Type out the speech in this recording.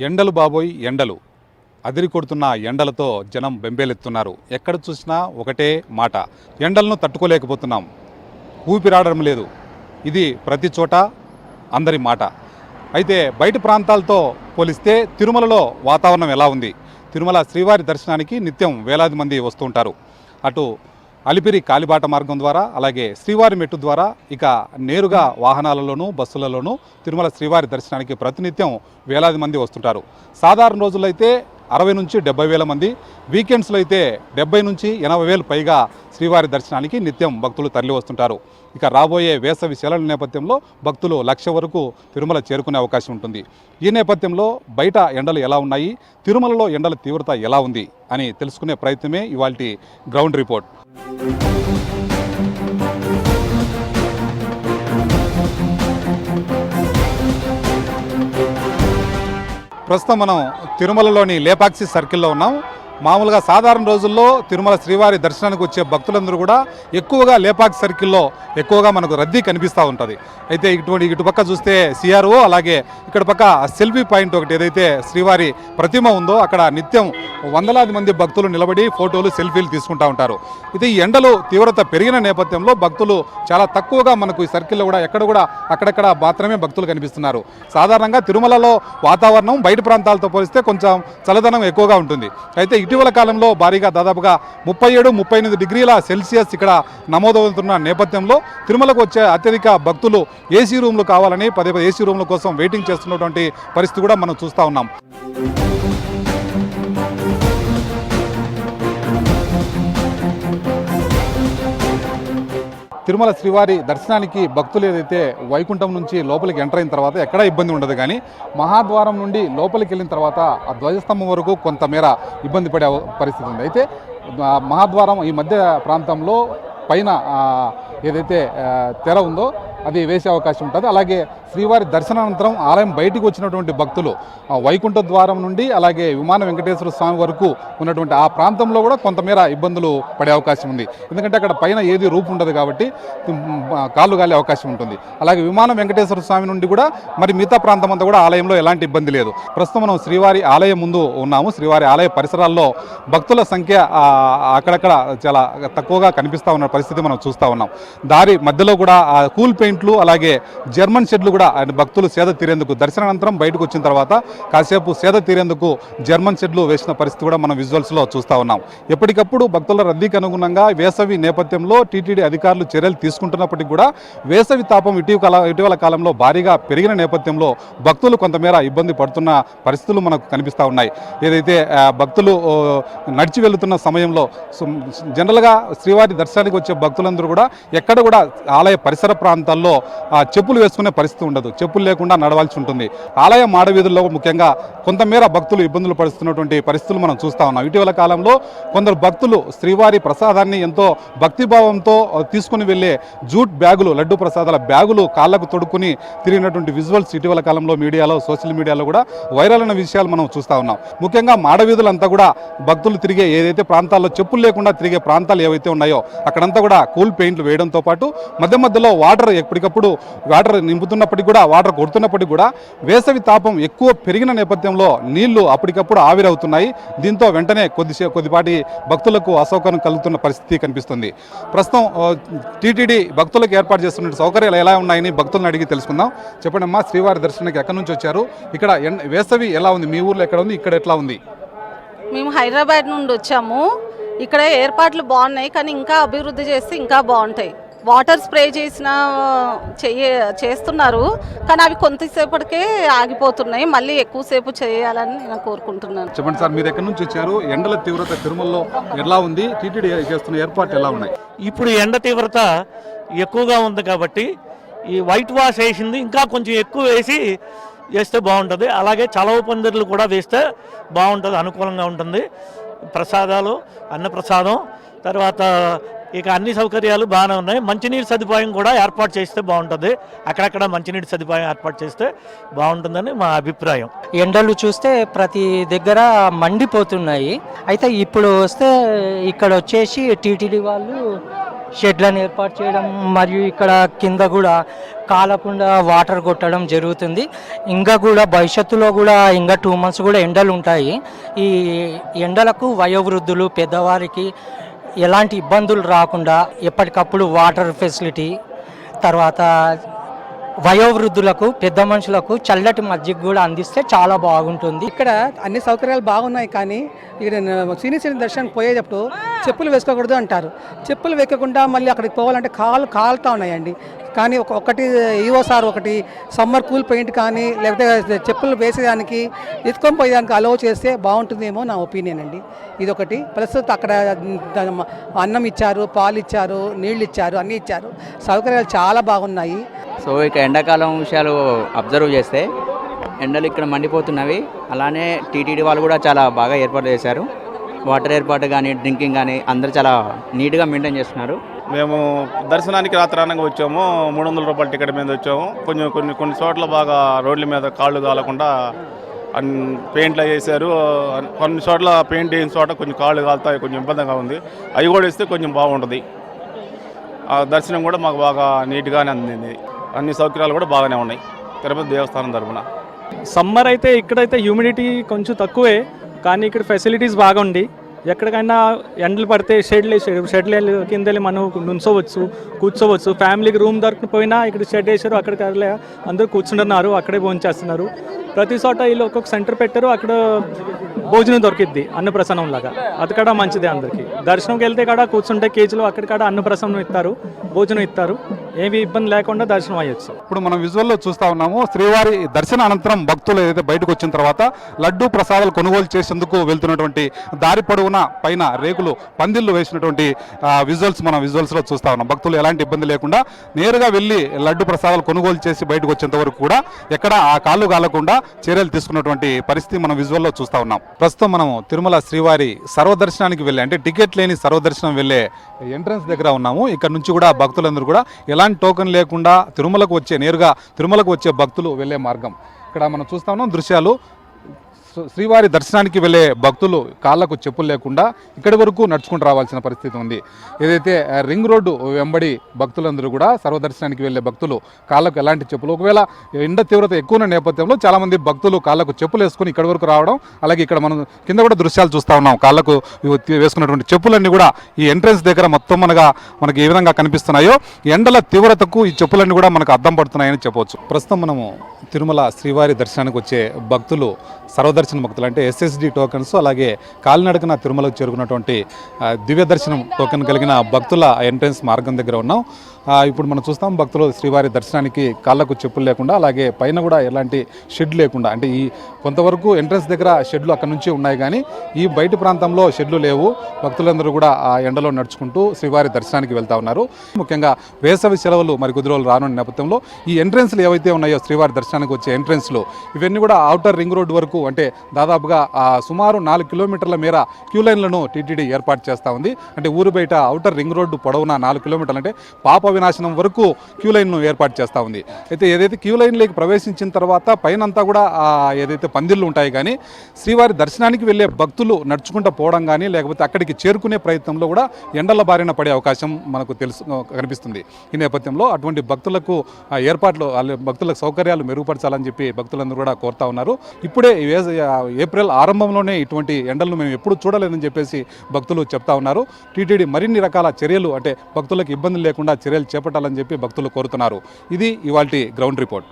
ఎండలు బాబోయ్ ఎండలు అదిరి కొడుతున్న ఎండలతో జనం బెంబేలెత్తున్నారు. ఎక్కడ చూసినా ఒకటే మాట, ఎండలను తట్టుకోలేకపోతున్నాం, ఊపిరాడడం లేదు. ఇది ప్రతి చోట అందరి మాట. అయితే బయట ప్రాంతాలతో పోలిస్తే తిరుమలలో వాతావరణం ఎలా ఉంది? తిరుమల శ్రీవారి దర్శనానికి నిత్యం వేలాది మంది వస్తూ ఉంటారు. అటు అలిపిరి కాలిబాట మార్గం ద్వారా, అలాగే శ్రీవారి మెట్టు ద్వారా, ఇక నేరుగా వాహనాలలోనూ బస్సులలోనూ తిరుమల శ్రీవారి దర్శనానికి ప్రతినిత్యం వేలాది మంది వస్తుంటారు. సాధారణ రోజుల్లో అయితే 60 నుంచి 70 వేల మంది, వీకెండ్స్లో అయితే 70 నుంచి 80 వేలు పైగా శ్రీవారి దర్శనానికి నిత్యం భక్తులు తరలి వస్తుంటారు. ఇక రాబోయే వేసవి సెలవుల నేపథ్యంలో భక్తులు 1,00,000 వరకు తిరుమల చేరుకునే అవకాశం ఉంటుంది. ఈ నేపథ్యంలో బయట ఎండలు ఎలా ఉన్నాయి, తిరుమలలో ఎండల తీవ్రత ఎలా ఉంది అని తెలుసుకునే ప్రయత్నమే ఇవాల్టి గ్రౌండ్ రిపోర్ట్. ప్రస్తుతం మనం తిరుమలలోని లేపాక్షి సర్కిల్లో ఉన్నాం. మామూలుగా సాధారణ రోజుల్లో తిరుమల శ్రీవారి దర్శనానికి వచ్చే భక్తులందరూ కూడా ఎక్కువగా లేపాక్షి సర్కిల్లో ఎక్కువగా మనకు రద్దీ కనిపిస్తూ ఉంటుంది. అయితే ఇటుపక్క చూస్తే సిఆర్ఓ, అలాగే ఇక్కడ పక్క సెల్ఫీ పాయింట్ ఒకటి ఏదైతే శ్రీవారి ప్రతిమ ఉందో అక్కడ నిత్యం వందలాది మంది భక్తులు నిలబడి ఫోటోలు సెల్ఫీలు తీసుకుంటూ ఉంటారు. అయితే ఈ ఎండలు తీవ్రత పెరిగిన నేపథ్యంలో భక్తులు చాలా తక్కువగా మనకు ఈ సర్కిల్లో కూడా అక్కడక్కడ మాత్రమే భక్తులు కనిపిస్తున్నారు. సాధారణంగా తిరుమలలో వాతావరణం బయట ప్రాంతాలతో పోలిస్తే కొంచెం చల్లదనం ఎక్కువగా ఉంటుంది. అయితే ఇటీవల కాలంలో భారీగా దాదాపుగా 37-38 డిగ్రీల సెల్సియస్ ఇక్కడ నమోదవుతున్న నేపథ్యంలో తిరుమలకు వచ్చే అత్యధిక భక్తులు ఏసీ రూమ్లు కావాలని పదే ఏసీ రూమ్ల కోసం వెయిటింగ్ చేస్తున్నటువంటి పరిస్థితి కూడా మనం చూస్తూ ఉన్నాం. తిరుమల శ్రీవారి దర్శనానికి భక్తులు ఏదైతే వైకుంఠం నుంచి లోపలికి ఎంటర్ అయిన తర్వాత ఎక్కడా ఇబ్బంది ఉండదు, కానీ మహాద్వారం నుండి లోపలికి వెళ్ళిన తర్వాత ఆ ధ్వజస్తంభం వరకు కొంతమేర ఇబ్బంది పడే పరిస్థితి ఉంది. అయితే మహాద్వారం ఈ మధ్య ప్రాంతంలో పైన ఏదైతే తెర ఉందో అది వేసే అవకాశం ఉంటుంది. అలాగే శ్రీవారి దర్శనానంతరం ఆలయం బయటికి వచ్చినటువంటి భక్తులు వైకుంఠ ద్వారం నుండి అలాగే విమాన వెంకటేశ్వర స్వామి వరకు ఉన్నటువంటి ఆ ప్రాంతంలో కూడా కొంతమేర ఇబ్బందులు పడే అవకాశం ఉంది. ఎందుకంటే అక్కడ పైన ఏది రూపు ఉండదు కాబట్టి కాళ్ళు గాలే అవకాశం ఉంటుంది. అలాగే విమాన వెంకటేశ్వర స్వామి నుండి కూడా మరి మిగతా ప్రాంతం అంతా కూడా ఆలయంలో ఎలాంటి ఇబ్బంది లేదు. ప్రస్తుతం మనం శ్రీవారి ఆలయం ముందు ఉన్నాము. శ్రీవారి ఆలయ పరిసరాల్లో భక్తుల సంఖ్య అక్కడక్కడ చాలా తక్కువగా కనిపిస్తూ ఉన్న పరిస్థితి మనం చూస్తూ ఉన్నాం. దారి మధ్యలో కూడా కూల్ పెయింట్లు అలాగే జర్మన్ షెడ్లు భక్తులు సేద తీరేందుకు దర్శనానంతరం బయటకు వచ్చిన తర్వాత కాసేపు సేద తీరేందుకు జర్మన్ షెడ్లు వేసిన పరిస్థితి కూడా మనం విజువల్స్లో చూస్తూ ఉన్నాం. ఎప్పటికప్పుడు భక్తుల రద్దీకి అనుగుణంగా వేసవి నేపథ్యంలో టీటీడీ అధికారులు చర్యలు తీసుకుంటున్నప్పటికీ కూడా వేసవి తాపం ఇటీవల కాలంలో భారీగా పెరిగిన నేపథ్యంలో భక్తులు కొంతమేర ఇబ్బంది పడుతున్న పరిస్థితులు మనకు కనిపిస్తూ ఉన్నాయి. ఏదైతే భక్తులు నడిచి వెళుతున్న సమయంలో జనరల్గా శ్రీవారి దర్శనానికి వచ్చే భక్తులందరూ కూడా ఎక్కడ కూడా ఆలయ పరిసర ప్రాంతాల్లో చెప్పులు వేసుకునే పరిస్థితి ఉండదు, చెప్పులు లేకుండా నడవాల్సి ఉంటుంది. ఆలయ మాడవీధుల్లో ముఖ్యంగా కొంతమేర భక్తులు ఇబ్బందులు పడుతున్నటువంటి పరిస్థితులు మనం చూస్తూ ఉన్నాం. ఇటీవల కాలంలో కొందరు భక్తులు శ్రీవారి ప్రసాదాన్ని ఎంతో భక్తిభావంతో తీసుకుని వెళ్ళే జూట్ బ్యాగులు, లడ్డు ప్రసాదాల బ్యాగులు కాళ్లకు తొడుక్కుని తిరిగినటువంటి విజువల్స్ ఇటీవల కాలంలో మీడియాలో, సోషల్ మీడియాలో కూడా వైరల్ అయిన విషయాలు మనం చూస్తూ ఉన్నాం. ముఖ్యంగా మాడవీధులంతా కూడా భక్తులు తిరిగే ఏదైతే ప్రాంతాల్లో చెప్పులు లేకుండా తిరిగే ప్రాంతాలు ఏవైతే ఉన్నాయో అక్కడంతా కూడా కూల్ పెయింట్లు వేయడంతో పాటు మధ్యలో వాటర్ ఎప్పటికప్పుడు వాటర్ నింపుతున్నప్పటికీ కూడా, వాటర్ కొడుతున్నప్పటికీ కూడా వేసవి తాపం ఎక్కువ పెరిగిన నేపథ్యంలో నీళ్లు అప్పటికప్పుడు ఆవిరవుతున్నాయి. దీంతో వెంటనే కొద్దిపాటి భక్తులకు అసౌకర్యం కలుగుతున్న పరిస్థితి కనిపిస్తుంది. ప్రస్తుతం టీటీడీ భక్తులకు ఏర్పాటు చేస్తున్న సౌకర్యాలు ఎలా ఉన్నాయని భక్తులను అడిగి తెలుసుకుందాం. చెప్పండి అమ్మా, శ్రీవారి దర్శనానికి ఎక్కడి నుంచి వచ్చారు? ఇక్కడ వేసవి ఎలా ఉంది? మీ ఊర్లో ఎక్కడ ఉంది? ఇక్కడ ఎట్లా ఉంది? మేము హైదరాబాద్ నుండి వచ్చాము. ఇక్కడ ఏర్పాట్లు బాగున్నాయి, కానీ ఇంకా అభివృద్ధి చేస్తే ఇంకా బాగుంటాయి. వాటర్ స్ప్రే చేస్తున్నారు, కానీ అవి కొంతసేపటికే ఆగిపోతున్నాయి. మళ్ళీ ఎక్కువసేపు చేయాలని నేను కోరుకుంటున్నాను. చెప్పండి సార్, మీరు ఎక్కడి నుంచి వచ్చారు? ఎండల తీవ్రత తిరుమలలో ఎలా ఉంది? టీటీడీ చేస్తున్న ఏర్పాట్లు ఎలా ఉన్నాయి? ఇప్పుడు ఎండ తీవ్రత ఎక్కువగా ఉంది కాబట్టి ఈ వైట్ వాష్ వేసింది ఇంకా కొంచెం ఎక్కువ వేస్తే బాగుంటుంది. అలాగే చలవ పందిర్లు కూడా వేస్తే బాగుంటుంది, అనుకూలంగా ఉంటుంది. ప్రసాదాలు, అన్నప్రసాదం, తర్వాత ఇక అన్ని సౌకర్యాలు బాగానే ఉన్నాయి. మంచినీటి సదుపాయం కూడా ఏర్పాటు చేస్తే బాగుంటుంది. అక్కడక్కడ మంచినీటి సదుపాయం ఏర్పాటు చేస్తే బాగుంటుందని మా అభిప్రాయం. ఎండలు చూస్తే ప్రతి దగ్గర మండిపోతున్నాయి. అయితే ఇప్పుడు వస్తే ఇక్కడ వచ్చేసి టీటీడీ వాళ్ళు షెడ్లను ఏర్పాటు చేయడం మరియు ఇక్కడ కింద కూడా కాలకుండా వాటర్ కొట్టడం జరుగుతుంది. ఇంకా కూడా భవిష్యత్తులో కూడా ఇంకా 2 months కూడా ఎండలు ఉంటాయి. ఈ ఎండలకు వయోవృద్ధులు పెద్దవారికి ఎలాంటి ఇబ్బందులు రాకుండా ఎప్పటికప్పుడు వాటర్ ఫెసిలిటీ, తర్వాత వయోవృద్ధులకు పెద్ద మనుషులకు చల్లటి మజ్జిగ కూడా అందిస్తే చాలా బాగుంటుంది. ఇక్కడ అన్ని సౌకర్యాలు బాగున్నాయి, కానీ ఇక్కడ సీనియర్ దర్శనం పోయేటప్పుడు చెప్పులు వేసుకోకూడదు అంటారు. చెప్పులు వేయకుండా మళ్ళీ అక్కడికి పోవాలంటే కాలుతా ఉన్నాయండి. కానీ ఒకటి ఈవో సార్ ఒకటి సమ్మర్ కూల్ పెయింట్ కానీ లేకపోతే చెప్పులు వేసేదానికి ఎత్తుకొని పోయేదానికి అలౌ చేస్తే బాగుంటుందేమో నా ఒపీనియన్ అండి. ఇదొకటి. ప్లస్ అక్కడ అన్నం ఇచ్చారు, పాలు ఇచ్చారు, నీళ్ళు ఇచ్చారు, అన్నీ ఇచ్చారు. సౌకర్యాలు చాలా బాగున్నాయి. సో ఇక ఎండాకాలం విషయాలు అబ్జర్వ్ చేస్తే ఎండలు ఇక్కడ మండిపోతున్నవి. అలానే టీటీడీ వాళ్ళు కూడా చాలా బాగా ఏర్పాటు చేశారు. వాటర్ ఏర్పాటు కానీ డ్రింకింగ్ కానీ అందరూ చాలా నీట్గా మెయింటైన్ చేస్తున్నారు. మేము దర్శనానికి రాత్రానంగా వచ్చాము. 300 రూపాయల టికెట్ మీద వచ్చాము. కొన్ని చోట్ల బాగా రోడ్ల మీద కాళ్ళు కాలకుండా పెయింట్లు వేసారు. కొన్ని చోట్ల పెయింట్ వేసిన చోట కొంచెం కాళ్ళు కాలుతాయి, కొంచెం ఇబ్బందిగా ఉంది. అవి కూడా వేస్తే కొంచెం బాగుంటుంది. ఆ దర్శనం కూడా మాకు బాగా నీట్గానే అందింది. అన్ని సౌకర్యాలు కూడా బాగానే ఉన్నాయి తిరుపతి దేవస్థానం తరఫున. సమ్మర్ అయితే ఇక్కడైతే హ్యూమిడిటీ కొంచెం తక్కువే, కానీ ఇక్కడ ఫెసిలిటీస్ బాగుంది. ఎక్కడికైనా ఎండలు పడితే షెడ్లు కింద వెళ్ళి మనం నుంచోవచ్చు, కూర్చోవచ్చు. ఫ్యామిలీకి రూమ్ దొరకపోయినా ఇక్కడ షెడ్ వేసారు, అక్కడికి అందరూ కూర్చుంటున్నారు, అక్కడే భోజనం చేస్తున్నారు. ప్రతి చోట వీళ్ళు ఒక్కొక్క సెంటర్ పెట్టారు, అక్కడ భోజనం దొరికిద్ది అన్నప్రసన్నం లాగా. అది కూడా మంచిదే అందరికీ. దర్శనంకి వెళ్తే కూడా కూర్చుంటే కేజీలో అక్కడ అన్నప్రసన్నం ఇస్తారు, భోజనం ఇస్తారు. ఏమి ఇబ్బంది లేకుండా దర్శనం అయ్యొచ్చు. ఇప్పుడు మనం విజువల్లో చూస్తా ఉన్నాము. శ్రీవారి దర్శన అనంతరం భక్తులు ఏదైతే బయటకు వచ్చిన తర్వాత లడ్డూ ప్రసాదాలు కొనుగోలు చేసేందుకు వెళ్తున్నటువంటి దారి పొడవున పైన రేకులు పందిళ్ళు వేసినటువంటి విజువల్స్ మనం విజువల్స్లో చూస్తా ఉన్నాం. భక్తులు ఎలాంటి ఇబ్బంది లేకుండా నేరుగా వెళ్ళి లడ్డూ ప్రసాదాలు కొనుగోలు చేసి బయటకు వచ్చేంత వరకు కూడా ఎక్కడ ఆ కాళ్ళు కాలకుండా చర్యలు తీసుకున్నటువంటి పరిస్థితి మనం విజువల్లో చూస్తా ఉన్నాం. ప్రస్తుతం మనం తిరుమల శ్రీవారి సర్వదర్శనానికి వెళ్ళే, అంటే టికెట్ లేని సర్వదర్శనం వెళ్ళే ఎంట్రన్స్ దగ్గర ఉన్నాము. ఇక్కడ నుంచి కూడా భక్తులందరూ కూడా ఎలాంటి టోకెన్ లేకుండా నేరుగా తిరుమలకు వచ్చే భక్తులు వెళ్ళే మార్గం ఇక్కడ మనం చూస్తా ఉన్నాం దృశ్యాలు. శ్రీవారి దర్శనానికి వెళ్ళే భక్తులు కాళ్ళకు చెప్పులు లేకుండా ఇక్కడి వరకు నడుచుకుంటూ రావాల్సిన పరిస్థితి ఉంది. ఏదైతే రింగ్ రోడ్డు వెంబడి భక్తులందరూ కూడా సర్వదర్శనానికి వెళ్ళే భక్తులు కాళ్ళకు ఎలాంటి చెప్పులు, ఒకవేళ ఎండ తీవ్రత ఎక్కువ ఉన్న నేపథ్యంలో చాలామంది భక్తులు కాళ్ళకు చెప్పులు వేసుకుని ఇక్కడి వరకు రావడం, అలాగే ఇక్కడ మనం కింద కూడా దృశ్యాలు చూస్తూ ఉన్నాం. కాళ్ళకు వేసుకున్నటువంటి చెప్పులన్నీ కూడా ఈ ఎంట్రన్స్ దగ్గర మొత్తం మనకి ఏ విధంగా కనిపిస్తున్నాయో ఎండల తీవ్రతకు ఈ చెప్పులన్నీ కూడా మనకు అద్దం పడుతున్నాయని చెప్పవచ్చు. ప్రస్తుతం మనము తిరుమల శ్రీవారి దర్శనానికి వచ్చే భక్తులు సర్వదర్శన భక్తులు అంటే SSD టోకెన్స్, అలాగే కాలినడకన తిరుమలకు చేరుకున్నటువంటి దివ్య దర్శనం టోకెన్ కలిగిన భక్తుల ఎంట్రన్స్ మార్గం దగ్గర ఉన్నాం. ఇప్పుడు మనం చూస్తాం భక్తులు శ్రీవారి దర్శనానికి కాళ్ళకు చెప్పులు లేకుండా, అలాగే పైన కూడా ఎలాంటి షెడ్ లేకుండా, అంటే ఈ కొంతవరకు ఎంట్రన్స్ దగ్గర షెడ్లు అక్కడ నుంచి ఉన్నాయి, కానీ ఈ బయట ప్రాంతంలో షెడ్లు లేవు. భక్తులందరూ కూడా ఆ ఎండలో నడుచుకుంటూ శ్రీవారి దర్శనానికి వెళ్తా ఉన్నారు. ముఖ్యంగా వేసవి సెలవులు మరి కొద్ది రోజులు రానున్న నేపథ్యంలో ఈ ఎంట్రన్స్లు ఏవైతే ఉన్నాయో శ్రీవారి దర్శనానికి వచ్చే ఎంట్రన్స్లు ఇవన్నీ కూడా ఔటర్ రింగ్ రోడ్ వరకు, అంటే దాదాపుగా సుమారు 4 కిలోమీటర్ల మేర క్యూ లైన్లను టీటీడీ ఏర్పాటు చేస్తూ ఉంది. అంటే ఊరు బయట ఔటర్ రింగ్ రోడ్డు పొడవున 4 కిలోమీటర్లు, అంటే పాప వినాశనం వరకు క్యూ లైన్ను ఏర్పాటు చేస్తూ ఉంది. అయితే ఏదైతే క్యూ లైన్లోకి ప్రవేశించిన తర్వాత పైనంతా కూడా ఏదైతే పందిళ్ళు ఉంటాయి, కానీ శ్రీవారి దర్శనానికి వెళ్ళే భక్తులు నడుచుకుంటూ పోవడం కానీ లేకపోతే అక్కడికి చేరుకునే ప్రయత్నంలో కూడా ఎండల బారిన పడే అవకాశం మనకు కనిపిస్తుంది. ఈ నేపథ్యంలో అటువంటి భక్తులకు ఏర్పాట్లు, భక్తులకు సౌకర్యాలు మెరుగుపరచాలని చెప్పి భక్తులందరూ కూడా కోరుతా ఉన్నారు. ఇప్పుడే ఏప్రిల్ ఆరంభంలోనే ఇటువంటి ఎండలను మేము ఎప్పుడు చూడలేదని చెప్పేసి భక్తులు చెప్తా ఉన్నారు. టీటీడీ మరిన్ని రకాల చర్యలు, అంటే భక్తులకు ఇబ్బంది లేకుండా చర్యలు చేపట్టాలని చెప్పి భక్తులు కోరుతున్నారు. ఇది ఇవాల్టి గ్రౌండ్ రిపోర్ట్.